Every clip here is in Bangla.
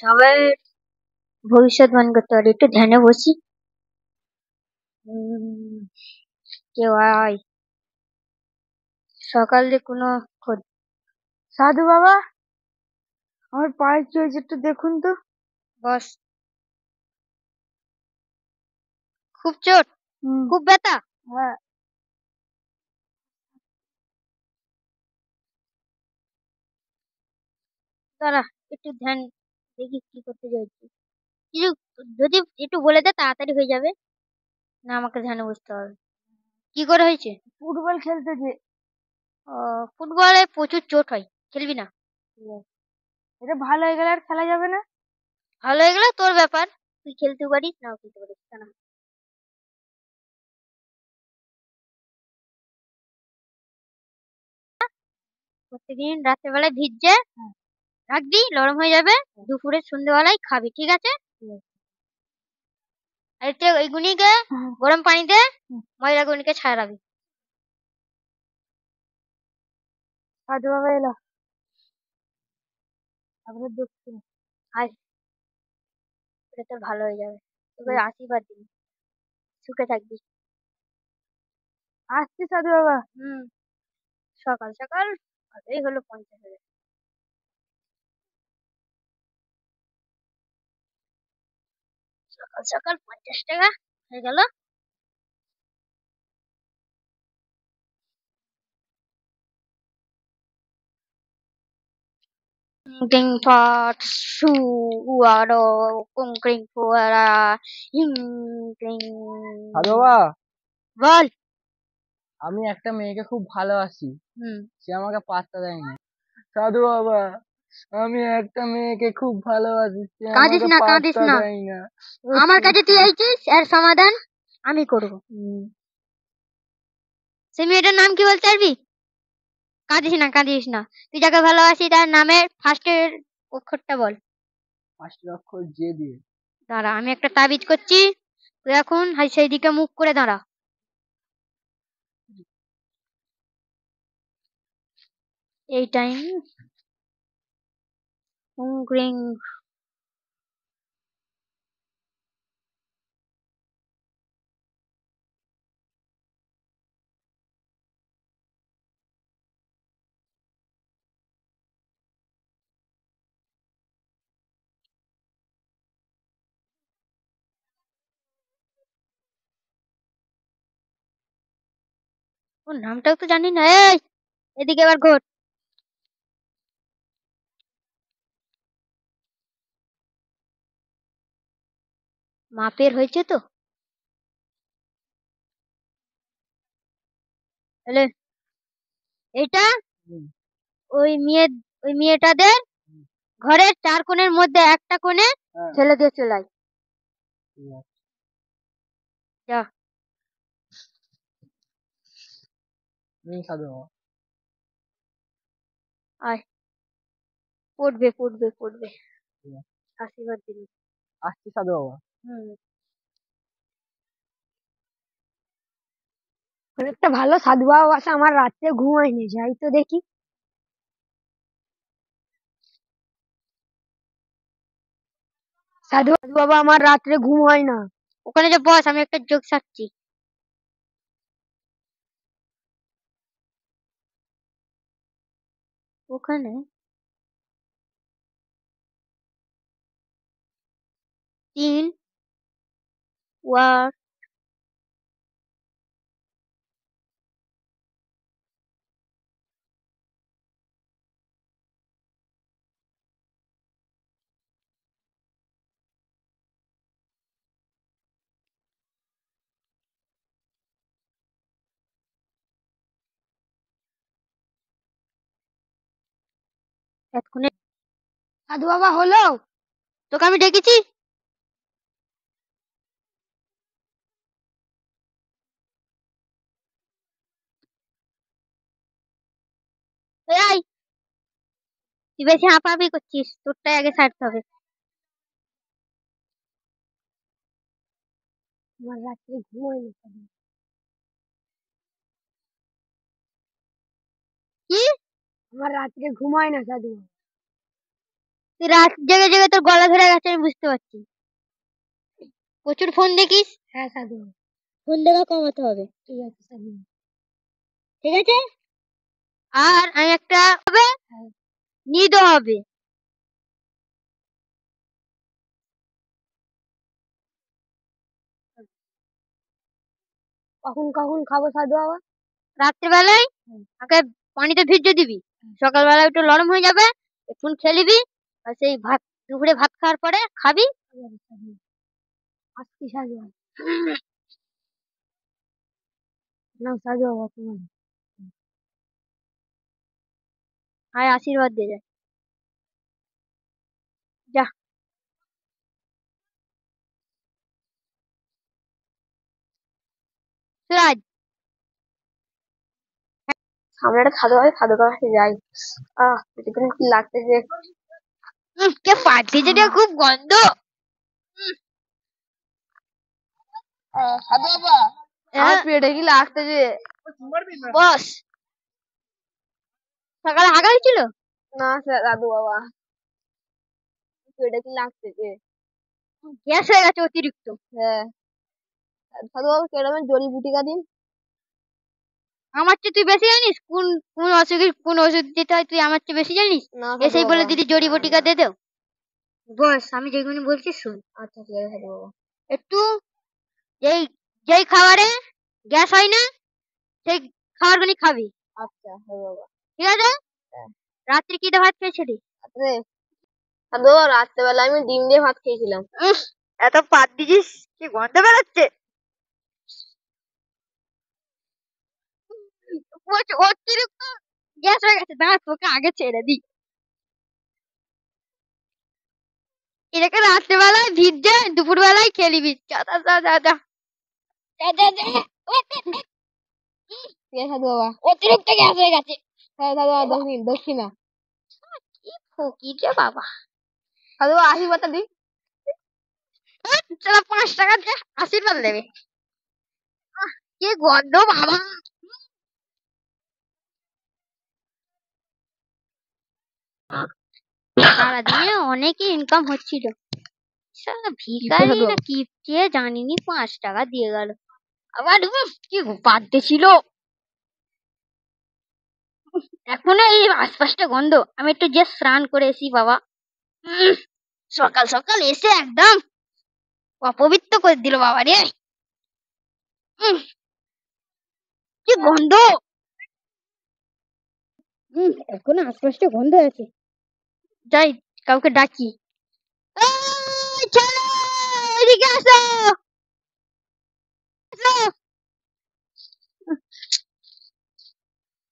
সবাই ভবিষ্যৎবাণী করতে পারে। একটু ধ্যানে বসি। কেউ আয়। সকালে কোনো সাধু বাবা, আমার পায়ে কি হয়েছে একটু দেখুন তো। বস। খুব চোট? খুব ব্যথা? হ্যাঁ। দাঁড়া, একটু ধ্যান দেখি কি করতে চাইছি। কিছু যদি একটু বলে দে তাড়াতাড়ি হয়ে যাবে। না আমাকে ধ্যানে বসতে হবে? কি করে হয়েছে? ফুটবল খেলতে যে। ফুটবলে প্রচুর চোট হয়, খেলবি না। এটা ভালো হয়ে গেলে আর খেলা যাবে না? ভালো হয়ে গেলে তোর ব্যাপার, তুই খেলতে পারিস নাও খেলতে পারিস না। প্রত্যেকদিন রাত্রেবেলায় ভিজছে রাখবি, নরম হয়ে যাবে। দুপুরে সন্ধ্যেবেলায় খাবি, ঠিক আছে? আর একটু এইগুনিকে গরম পানিতে ময়লা গুনিকে ছাড়াবি। সাধু বাবা এলো, আপনার দক্ষিণ। আয়, এটা তোর ভালো হয়ে যাবে। তোকে আশীর্বাদ দিন, সুখে থাকবি। আসছি সাধু বাবা। সকাল সকাল ভালোই হলো, 50,000। সকাল সকাল 50 টাকা হয়ে গেল। Ding pot su uado kung kring fuara hing kring। সাধু বাবা, বল। আমি একটা মেয়েকে খুব ভালোবাসি, সে আমাকে পাত্তা দেয় না। সাধু বাবা, আমি একটা মেয়েকে খুব ভালোবাসি, সে কাঁদিস আমাকে না, কাঁদিস পাত্তা না। দেয় না। আমার কাছে তুই আইছিস, এর সমাধান আমি করব। সে মেয়েটার নাম কি বলতে পারবি? কাঁদিস না, কাঁদিস না। তুই যাকে ভালোবাসি তার নামের ফার্স্টের অক্ষরটা বল। ফার্স্ট অক্ষর জে দিয়ে। দাঁড়া, আমি একটা তাবিজ করছি। তুই এখন সেই দিকে মুখ করে দাঁড়া। এই টাইম গ্রিং। ওর নামটাও তো জানি না। এই এদিকে এবার ঘোর। মাপের হয়েছে তো? তাহলে এইটা ওই মেয়েটাদের ঘরের 4 কোণের মধ্যে একটা কোণে ফেলে দিয়ে চলে আয়। যা। সাধু বাবা। আয়, পড়বে পড়বে পড়বে, আশীর্বাদ দিবি। আসছি সাধু বাবা। একটা ভালো সাধু বাবা আছে, আমার রাত্রে ঘুম হয়নি, যাই তো দেখি। সাধু বাবা, আমার রাত্রে ঘুম হয় না। ওখানে যে বস, আমি একটা যোগ সাচ্ছি। ওখানে 3 ওয়ার এতক্ষণে। সাধু বাবা হলো? তোকে আমি ডেকেছি। এই আয়। তুই বেশি হাঁপাহাঁপি করছিস, তোরটাই আগে ছাড়তে হবে। আমার রাত্রে ঘুম হয়নি সাধু। কি? আমার রাত্রে ঘুম হয় না সাধু বাবা। তুই রাত জেগে জেগে তোর গলা ধরে গেছে আমি বুঝতে পারছি। প্রচুর ফোন দেখিস? হ্যাঁ সাধু। ফোন দেখা কমাতে হবে। ঠিক আছে সাধু। ঠিক আছে, আর আমি একটা হবে হ্যাঁ। নিদও হবে। কখন কখন খাবো সাধু বাবা? রাত্রিবেলায় আমাকে পানিতে ভিজিয়ে দিবি, সকালবেলা একটু নরম হয়ে যাবে, একটু খেয়ে নিবি, আর সেই ভাত দুপুরে ভাত খাওয়ার পরে খাবি। আসছি সাধু বাবা। না সাধু বাবা তোমার। আর আশীর্বাদ দিয়ে যায়। যা। সুরাজ, সামনে একটা সাধু বাবা, সাধু বাবার কাছে যাই। এতক্ষণ কি লাগতেছে। কে পাঠিয়েছে, যেটা খুব গন্ধ। সাধু বাবা আমার পেটে কি লাগতেছে। বস, সকালে হাগা হয়েছিল? না সাধু বাবা পেটে কি লাগতেছে। গ্যাস হয়ে গেছে অতিরিক্ত। হ্যাঁ সাধু বাবা কেরমের জড়িবুটি দিন। আমার চেয়ে তুই বেশি জানিস কোন কোন অসুখের কোন ওষুধ দিতে হয়? তুই আমার চেয়ে বেশি জানিস? না এসেই বলে দিদি জড়ি বটিকা দে দাও। বস, আমি যেগুলো বলছি শুন। আচ্ছা ঠিক আছে সাধু বাবা। একটু যেই যেই খাবারে গ্যাস হয় না সেই খাবারগুলি খাবি। আচ্ছা সাধু বাবা। ঠিক আছে? হ্যাঁ। রাত্রি কি দিয়ে ভাত খেয়েছিলি? রাত্রে সাধু বাবা রাত্রেবেলা আমি ডিম দিয়ে ভাত খেয়েছিলাম। এত পাত দিছিস, কি গন্ধ বেরোচ্ছে। অতিরিক্ত গ্যাস হয়ে গেছে, দাঁড়া তোকে আগে ছেড়ে দিই। এটাকে রাত্রেবেলায় ভিজে দুপুর বেলায় খেয়ে নিবি। যা যা যা যা যা যা যা যা। ঠিক আছে সাধু বাবা। অতিরিক্ত গ্যাস হয়ে গেছে। হ্যাঁ সাধু বাবা দক্ষিণা। কি ফকির রে বাবা। সাধু বাবা আশীর্বাদটা দিই। চলো 5 টাকা দিয়ে আশীর্বাদ দেবে। কি গন্ধ বাবা। সারাদিনে অনেকই ইনকাম হচ্ছিল। শালা ভিখারি না কি কে জানিনি 5 টাকা দিয়ে গেল। আবার কি বাড়তে ছিল। এখনো এই আশপাশটা গন্ধ। আমি একটু যে স্নান করে এসি বাবা। সকাল সকাল এসে একদম অপবিত্র করে দিল বাবা রে। কি গন্ধ। এখনো আশপাশটা গন্ধ আছে। যাই কাউকে ডাকি। এই ছেলে, এদিকে আসো।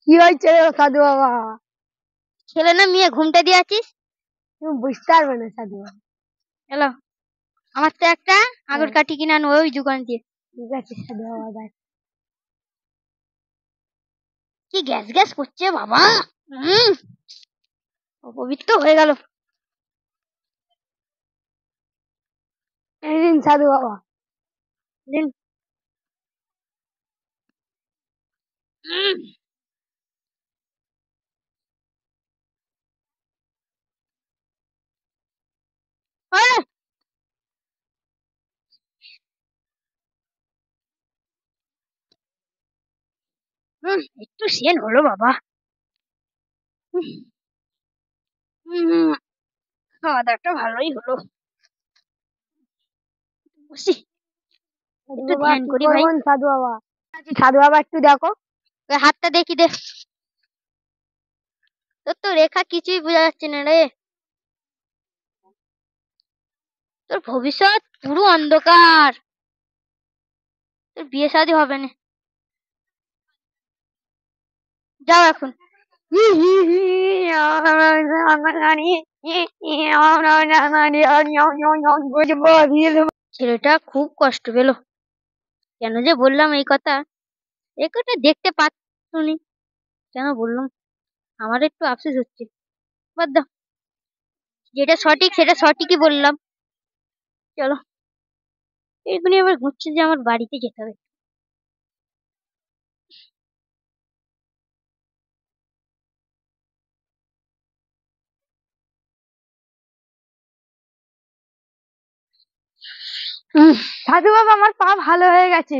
কি হয়েছে সাধু বাবা? ছেলে না মেয়ে ঘুমটা দিয়ে আছিস? তুমি বুঝতে পারবে না সাধু বাবা। এলো, আমার তো একটা আগর কাঠি কিনে আনো ওই দোকান দিয়ে। ঠিক আছে সাধু বাবা। কি গ্যাস গ্যাস করছে বাবা। অপবিত্র হয়ে গেল। এই দিন সাধু বাবা। দিন। একটু সেন হলো বাবা। খাওয়া দাওয়াটা ভালোই হলো। বসি একটু ধ্যান করি ভাই। সাধু বাবা সাধু বাবা একটু দেখো। ওই হাতটা দেখি দে। তোর তো রেখা কিছুই বোঝা যাচ্ছে না রে। তোর ভবিষ্যৎ পুরো অন্ধকার। তোর বিয়ে শাদী হবে না। যাও এখন। ছেলেটা খুব কষ্ট পেল। কেন যে বললাম এই কথা। এই কথা দেখতে পাচ্ছি কেন বললাম। আমার একটু আফসোস হচ্ছে। বাদ দাও, যেটা সঠিক সেটা সঠিকই বললাম। চলো, এগুলি আবার ঘুরছে যে আমার বাড়িতে যেতে হবে। উম, সাধু বাবা আমার পা ভালো হয়ে গেছে,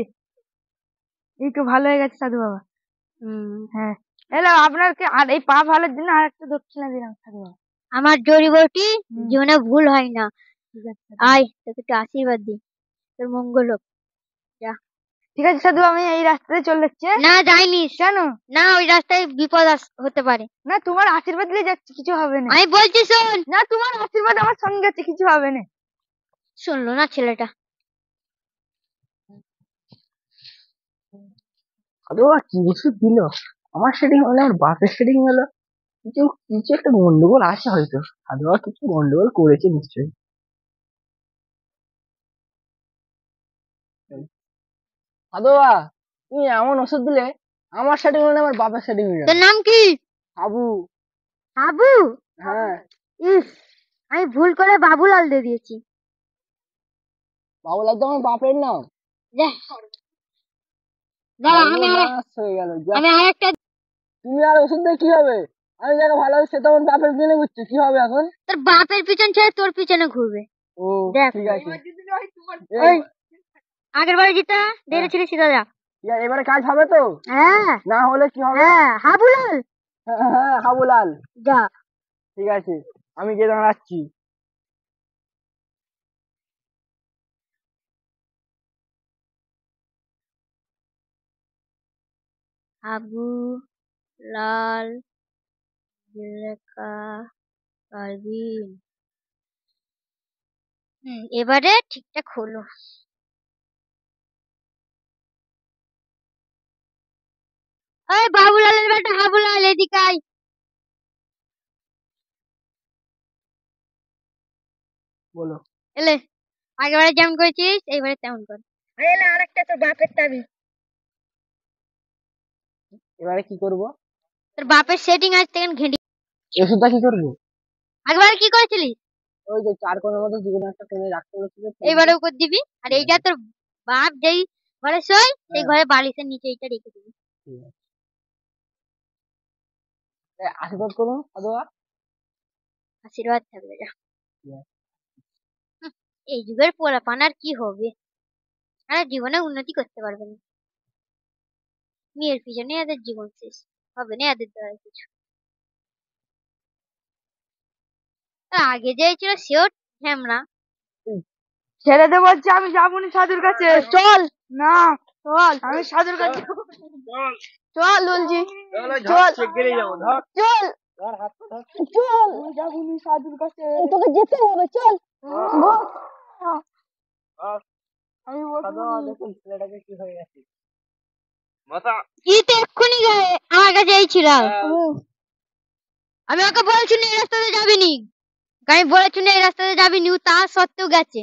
এই তো ভালো হয়ে গেছে সাধু বাবা। হ্যাঁ, এলো আপনার কি আর এই পা ভালোর জন্য আর একটা দক্ষিণা দিলাম সাধু বাবা। আমার জড়িবটি হুম। জীবনে ভুল হয় না। ঠিক আছে সাধু বাবা। আয় তোকে একটু আশীর্বাদ দিই, তোর মঙ্গল হোক। যা। ঠিক আছে সাধু, আমি এই রাস্তাতে চলে যাচ্ছি। হ্যাঁ? না যাইনি কেন? না, ওই রাস্তায় বিপদ হতে পারে। না তোমার আশীর্বাদ দিলে যাচ্ছি, কিছু হবে না। আমি বলছি শোন। না তোমার আশীর্বাদ আমার সঙ্গে আছে, কিছু হবে না। শুনলো না ছেলেটা। সাধু বাবা কি ওষুধ দিল? আমার সেটিং হলো, আমার বাপের সেটিং হলো। কিছু কিছু একটা গন্ডগোল আছে হয়তো, সাধু বাবা কিছু গন্ডগোল করেছে নিশ্চয়ই। সাধু বাবা তুমি এমন ওষুধ দিলে, আমার সেটিং হলো আমার বাপের সেটিং হয়ে তোর গেল। নাম কি? হাবু। হাবু? হ্যাঁ। ইস, আমি ভুল করে বাবুলাল দিয়ে দিয়েছি। বাবুলাল তো আমার বাপের নাম। যা, দাঁড়া, সর্বনাশ হয়ে গেল। যা, আমি আরেকটা। তুমি আর ওষুধ দিয়ে কি হবে? আমি যাকে ভালোবাসি সে তো আমার বাপের পিছনে ঘুরছে, কি হবে এখন? তোর বাপের পিছন ছেড়ে তোর পিছনে ঘুরবে। ও দেখ। ঠিক আছে। ওই আগের বারে যেটা দেখেছিলি সেটা যা। এবারে কাজ হবে তো? হ্যাঁ না হলে কি হবে? হ্যাঁ, হাবুলাল হ্যাঁ হ্যাঁ হাবুলাল। যা। ঠিক আছে, আমি গিয়ে দাঁড়াচ্ছি। হাবু লাল লেখা পারবিন। এবারে ঠিকঠাক হলো। ওই বাবুলালের বেটা হাবুলাল, এদিকে আয়। বলো। এলে, আগেরবারে যেমন করেছিস এইবারে তেমন কর। এলে আরেকটা তোর বাপের তাবি। এবারে কি করব? তোর বাপের সেটিং আজ থেকে ঘেঁটি। ওষুধটা কি করবো? আগেরবারে কি করেছিলিস? ওই যে 4 কোণের মধ্যে যে কোনো একটা কোণে রাখতে বলেছিল। এইবারে উপর দিবি, আর এইটা তোর বাপ যেই ঘরে শোয় সেই ঘরে বালিশের নিচে এইটা রেখে দিবি। আশীর্বাদ করুন সাধু বাবা। আশীর্বাদ থাকবে যা। এই যুগের পোলাপান আর কি হবে, আর জীবনে উন্নতি করতে পারবে না। মেয়ের পিছনে এদের জীবন শেষ, হবে না এদের দ্বারা কিছু। আগে যে ছিল সেও ঝ্যামরা। ছেড়ে দে বলছি, আমি যাবো না সাধুর কাছে। চল না, চল আমি সাধুর কাছে। চল বলছি, চল চল চল, আমি যাবো না সাধুর কাছে। তোকে যেতে হবে, চল। আমি বলবো না। দেখুন ছেলেটাকে কি হয়ে গেছে। কি তো এক্ষুনি আমার কাছে এই ছিল। আমি ওকে বলছি না এই রাস্তাতে যাবি নি, আমি বলেছি না এই রাস্তাতে যাবি নি, ও তা সত্ত্বেও গেছে।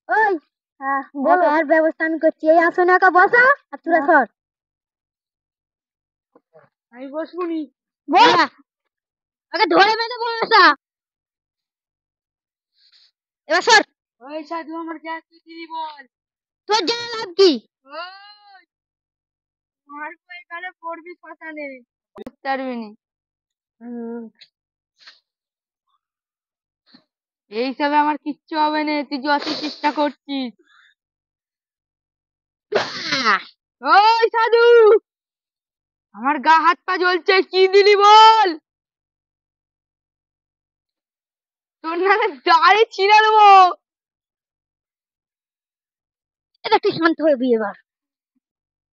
ওই বলো, আর ব্যবস্থা আমি করছি। এই আসনে ওকে বসা আর তোরা সর। আমি বসবো নি। বল, ওকে ধরে বেঁধে বসা। এবার সর। ওই সাধু আমার গ্যাস দিদি বল। তোর জানা লাভ কি? ওই মারবো, এখানে পড়বি শ্মশানে, পারবি নি। এইসবে আমার কিচ্ছু হবে না, তুই যত চেষ্টা করছিস। ওই সাধু, আমার গা হাত পা জ্বলছে, কি দিলি বল। তোর নামে দাড়ি ছিঁড়ে দেবো। এটা তুই শান্ত হবি এবার।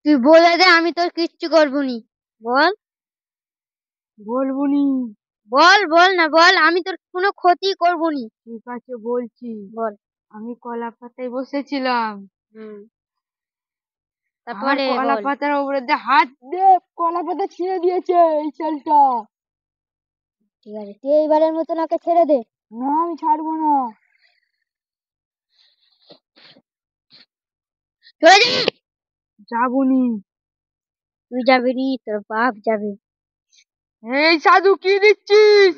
তুই বলে দে আমি তোর কিচ্ছু করবো নি। বল বলবো নি। বল বল না বল, আমি তোর কোনো ক্ষতি করবো নি। ঠিক আছে বলছি। বল। আমি কলা পাতায় বসেছিলাম, আমার তারপরে কলা বল। পাতার উপরে দিয়ে হাত দিয়ে কলা পাতা ছিঁড়ে দিয়েছে এই ছেলেটা। ঠিক আছে, তুই এইবারের মতন ওকে ছেড়ে দে। না আমি ছাড়বো না। চলে যা। যাবো নি। তুই যাবি নি, তোর বাপ যাবে। এই সাধু কি দিচ্ছিস?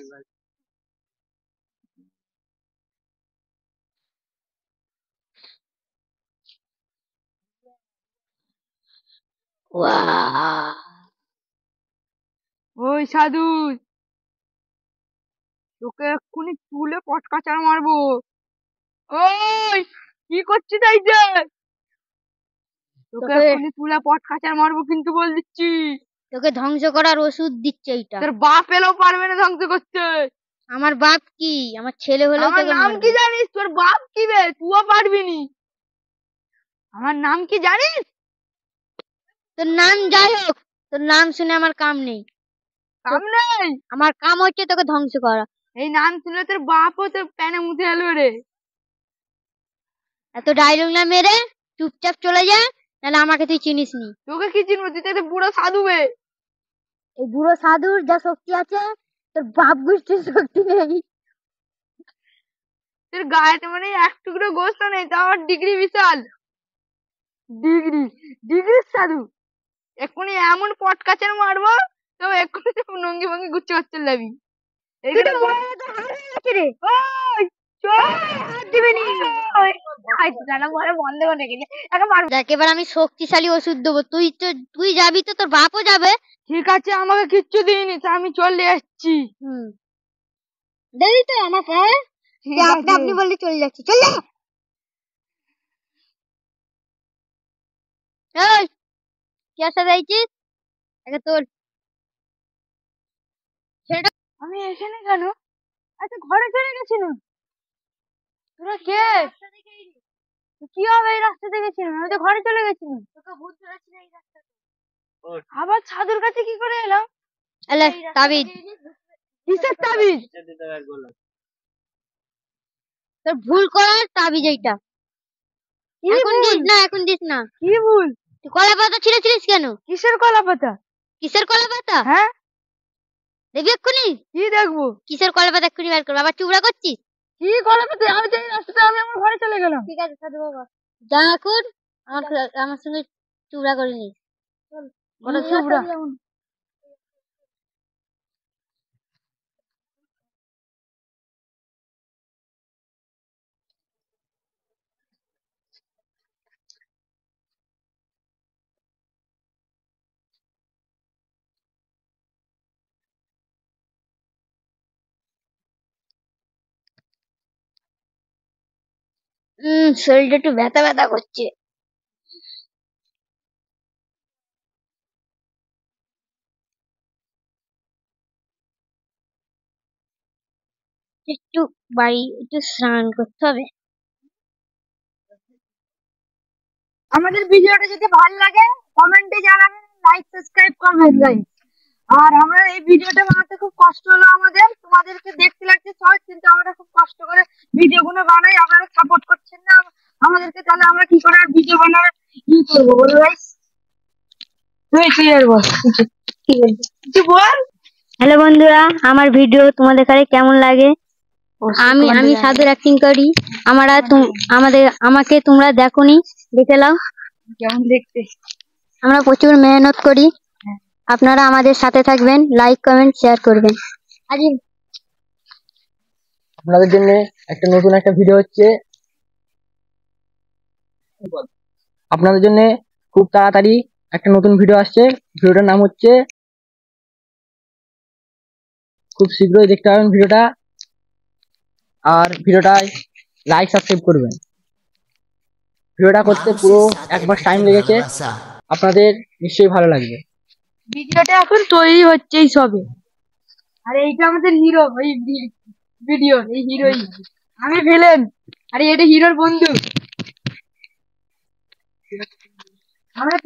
ওই সাধু, তোকে এক্ষুনি তুলে পটকাচার মারবো। ওই কি কি করছিস তাই যে? তোকে তোকে- এক্ষুনি তুলে পট কাচার মারবো কিন্তু বল দিচ্ছি। তোকে ধ্বংস করার ওষুধ দিচ্ছে এইটা। তোর বাপ এলেও পারবে না ধ্বংস করতে। আমার বাপ কি, আমার ছেলে হলেও আমার তোকে নাম মারবে। কি জানিস? তোর বাপ কি বে? তুইও পারবি নি। আমার নাম কি জানিস? তোর নাম যাই হোক, তোর নাম শুনে আমার কাম নেই। কাম নেই। আমার কাম হচ্ছে তোকে ধ্বংস করা। এই নাম শুনলে তোর বাপও তোর প্যানে মুতে এলো রে। এত ডায়লগ না মেরে চুপচাপ চলে যা, নাহলে আমাকে তুই চিনিস নি। তোকে কি চিনবো? তুই তো একটা বুড়ো সাধু বে। এই বুড়ো সাধুর যা শক্তি আছে, তোর বাপ গোষ্ঠীর শক্তি নেই। তোর গায়েতে মানে এক টুকরো গোস্ত নেই, তাও আবার ডিগ্রি বিশাল। ডিগ্রি ডিগ্রির সাধু। এক্ষুনি এমন পট কাচার মারবো, তো এক্ষুনি তো নঙ্গি ভঙ্গি গুচ্ছে হচ্ছে লাবি। এইখানে ওই, চল, হাত দিবি নি। ওই, আই তো জানা বলে বন্ধ করে রেখেছে। একে মারবো। দেখ এবার আমি শক্তিশালী ওষুধ দেবো, তুই যাবি তো তোর বাপও যাবে। ঠিক আছে, আমাকে কিচ্ছু দিইনি, তা আমি চলে এসছি। দেরি তো আমাকে, ঠিক আপনি আছে। আপনি বললে চলে যাচ্ছি, চল যা। এই কি আসা যাইছিস? একে তোর ছেলেটা আমি এখানে কেন? আচ্ছা, ঘরে চলে গেছিল। তোরা কে? কি হবে? এই রাস্তা থেকে গেছিলাম, আমি তো ঘরে চলে গেছিলাম। তোকে ভূত ধরেছিল এই রাস্তাতে। আবার সাধুর কাছে কি করে এলাম? এলে তাবিজ, কিসের তাবিজ? তোর ভুল করার তাবিজ এইটা। কি এখন ভুল? দিস না, এখন দিস না। কি ভুল? তুই কলা পাতা ছিঁড়েছিলিস কেন? কিসের কলা পাতা? কিসের কলা পাতা? হ্যাঁ, দেখবি এক্ষুনি কি দেখবো? কিসের কলা পাতা এক্ষুনি বের করবো। আবার চুবড়া করছিস? কি কলা পাতা? আমি তো এই রাস্তাতে, আমি আমার ঘরে চলে গেলাম। ঠিক আছে সাধু বাবা, যা এখন আমার সঙ্গে চুবড়া করে নিস। ওটা চুবড়া। শরীরটা একটু ব্যথা ব্যথা করছে। একটু বাড়ি একটু স্নান করতে হবে। আমাদের ভিডিওটা যদি ভালো লাগে কমেন্টে জানাবেন, লাইক সাবস্ক্রাইব করবেন গাইস। আর আমরা এই ভিডিওটা বানাতে খুব কষ্ট হলো আমাদের, তোমাদেরকে দেখতে লাগছে সহজ, কিন্তু আমরা খুব কষ্ট করে ভিডিওগুলো বানাই, আপনারা সাপোর্ট করছেন না আমাদেরকে, তাহলে আমরা কি করে আর ভিডিও বানার ই করবো বলো গাইস? তুই আর বল, কি বলবি? তুই বল। হ্যালো বন্ধুরা, আমার ভিডিও তোমাদের কাছে কেমন লাগে? আমি সাধুর অ্যাক্টিং করি। আমাকে তোমরা দেখোনি, দেখে নাও। কেমন দেখতে? আমরা প্রচুর মেহনত করি, আপনারা আমাদের সাথে থাকবেন, লাইক কমেন্ট শেয়ার করবেন। আপনাদের জন্য একটা নতুন একটা ভিডিও হচ্ছে, আপনাদের জন্য খুব তাড়াতাড়ি একটা নতুন ভিডিও আসছে। ভিডিওটার নাম হচ্ছে, খুব শীঘ্রই দেখতে পাবেন ভিডিওটা। আর ভিডিওটায় লাইক সাবস্ক্রাইব করবেন। ভিডিওটা করতে পুরো 1 মাস টাইম লেগেছে, আপনাদের নিশ্চয়ই ভালো লাগবে। ভিডিওটা এখন তৈরি হচ্ছেই সবে। আর এইটা আমাদের হিরো, ওই ভিডিও এই হিরোই, আমি ভিলেন, আরে এটা হিরোর বন্ধু। আমরা